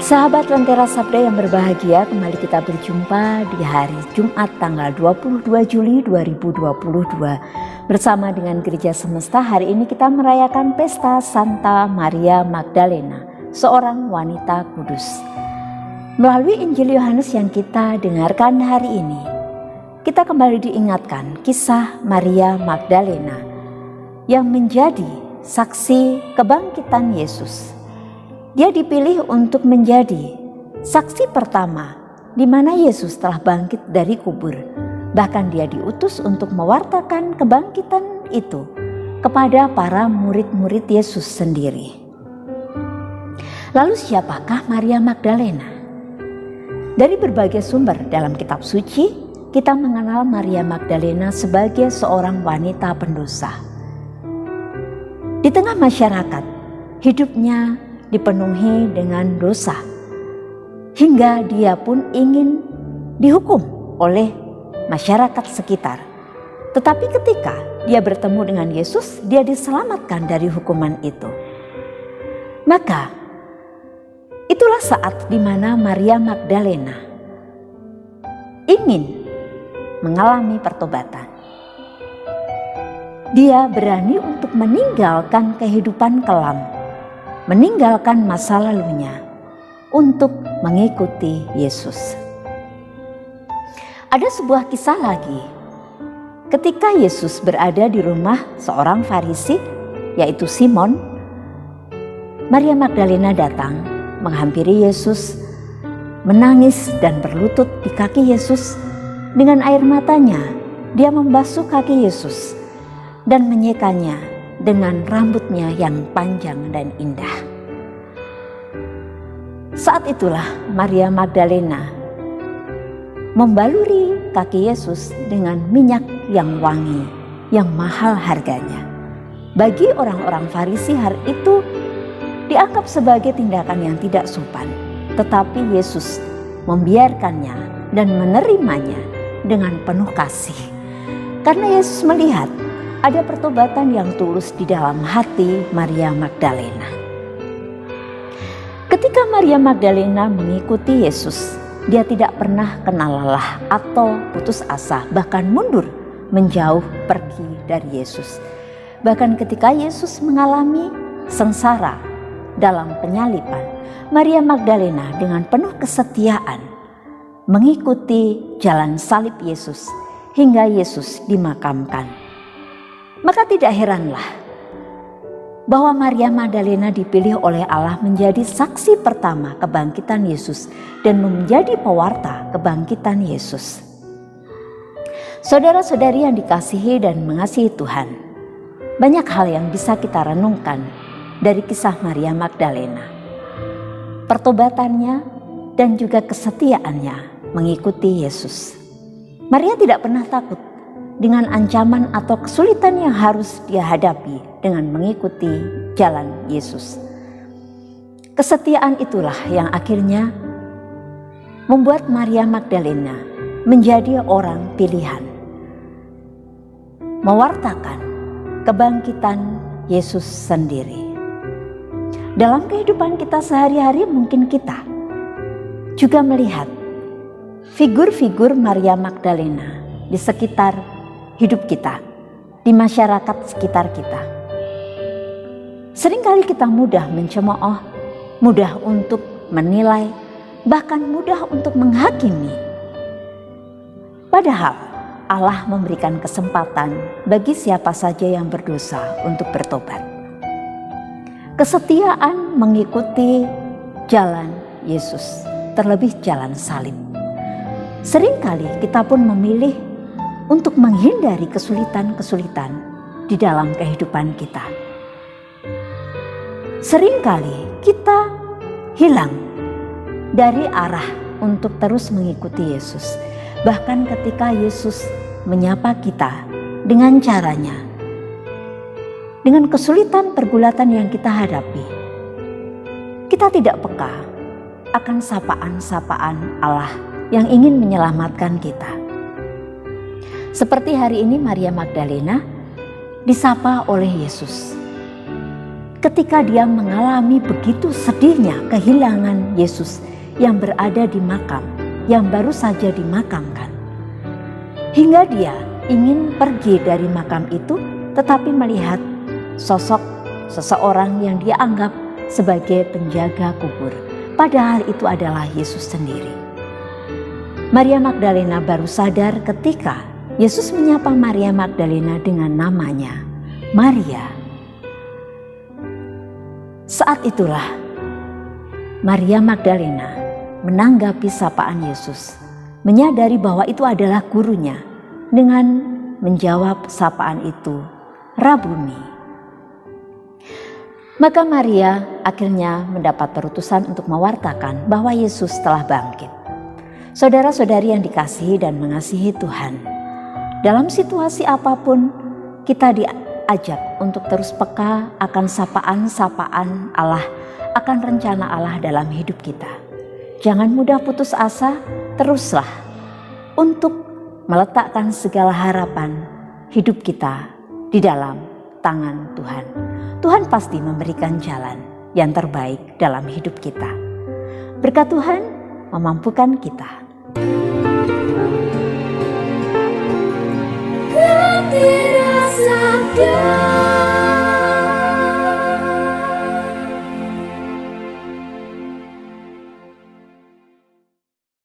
Sahabat Lentera Sabda yang berbahagia, kembali kita berjumpa di hari Jumat tanggal 22 Juli 2022 bersama dengan Gereja Semesta. Hari ini kita merayakan pesta Santa Maria Magdalena, seorang wanita kudus. Melalui Injil Yohanes yang kita dengarkan hari ini, kita kembali diingatkan kisah Maria Magdalena yang menjadi saksi kebangkitan Yesus. Dia dipilih untuk menjadi saksi pertama di mana Yesus telah bangkit dari kubur. Bahkan dia diutus untuk mewartakan kebangkitan itu kepada para murid-murid Yesus sendiri. Lalu siapakah Maria Magdalena? Dari berbagai sumber dalam kitab suci, kita mengenal Maria Magdalena sebagai seorang wanita pendosa. Di tengah masyarakat, hidupnya dipenuhi dengan dosa, hingga dia pun ingin dihukum oleh masyarakat sekitar. Tetapi ketika dia bertemu dengan Yesus, dia diselamatkan dari hukuman itu. Maka itulah saat di mana Maria Magdalena ingin mengalami pertobatan. Dia berani untuk meninggalkan kehidupan kelam, meninggalkan masa lalunya untuk mengikuti Yesus. Ada sebuah kisah lagi. Ketika Yesus berada di rumah seorang Farisi, yaitu Simon, Maria Magdalena datang menghampiri Yesus, menangis dan berlutut di kaki Yesus. Dengan air matanya, dia membasuh kaki Yesus dan menyekanya dengan rambutnya yang panjang dan indah. Saat itulah Maria Magdalena membaluri kaki Yesus dengan minyak yang wangi, yang mahal harganya. Bagi orang-orang Farisi, hal itu dianggap sebagai tindakan yang tidak sopan. Tetapi Yesus membiarkannya dan menerimanya dengan penuh kasih. Karena Yesus melihat ada pertobatan yang tulus di dalam hati Maria Magdalena. Ketika Maria Magdalena mengikuti Yesus, dia tidak pernah kenal lelah atau putus asa, bahkan mundur menjauh pergi dari Yesus. Bahkan ketika Yesus mengalami sengsara dalam penyaliban, Maria Magdalena dengan penuh kesetiaan mengikuti jalan salib Yesus hingga Yesus dimakamkan. Maka tidak heranlah bahwa Maria Magdalena dipilih oleh Allah menjadi saksi pertama kebangkitan Yesus dan menjadi pewarta kebangkitan Yesus. Saudara-saudari yang dikasihi dan mengasihi Tuhan, banyak hal yang bisa kita renungkan dari kisah Maria Magdalena. Pertobatannya dan juga kesetiaannya mengikuti Yesus. Maria tidak pernah takut dengan ancaman atau kesulitan yang harus dia hadapi dengan mengikuti jalan Yesus. Kesetiaan itulah yang akhirnya membuat Maria Magdalena menjadi orang pilihan, mewartakan kebangkitan Yesus sendiri. Dalam kehidupan kita sehari-hari mungkin kita juga melihat figur-figur Maria Magdalena di sekitar hidup kita, di masyarakat sekitar kita. Seringkali kita mudah mencemooh, mudah untuk menilai, bahkan mudah untuk menghakimi. Padahal Allah memberikan kesempatan bagi siapa saja yang berdosa untuk bertobat. Kesetiaan mengikuti jalan Yesus, terlebih jalan salib. Seringkali kita pun memilih untuk menghindari kesulitan-kesulitan di dalam kehidupan kita. Seringkali kita hilang dari arah untuk terus mengikuti Yesus. Bahkan ketika Yesus menyapa kita dengan caranya, dengan kesulitan pergulatan yang kita hadapi, kita tidak peka akan sapaan-sapaan Allah yang ingin menyelamatkan kita. Seperti hari ini Maria Magdalena disapa oleh Yesus. ketika dia mengalami begitu sedihnya kehilangan Yesus yang berada di makam, yang baru saja dimakamkan. Hingga dia ingin pergi dari makam itu, tetapi melihat sosok seseorang yang dia anggap sebagai penjaga kubur. Padahal itu adalah Yesus sendiri. Maria Magdalena baru sadar ketika Yesus menyapa Maria Magdalena dengan namanya, Maria. Saat itulah Maria Magdalena menanggapi sapaan Yesus, menyadari bahwa itu adalah gurunya, dengan menjawab sapaan itu, Rabuni. Maka Maria akhirnya mendapat perutusan untuk mewartakan bahwa Yesus telah bangkit. Saudara-saudari yang dikasihi dan mengasihi Tuhan, dalam situasi apapun kita diajak untuk terus peka akan sapaan-sapaan Allah, akan rencana Allah dalam hidup kita. Jangan mudah putus asa, teruslah untuk meletakkan segala harapan hidup kita di dalam tangan Tuhan. Tuhan pasti memberikan jalan yang terbaik dalam hidup kita. Berkat Tuhan memampukan kita.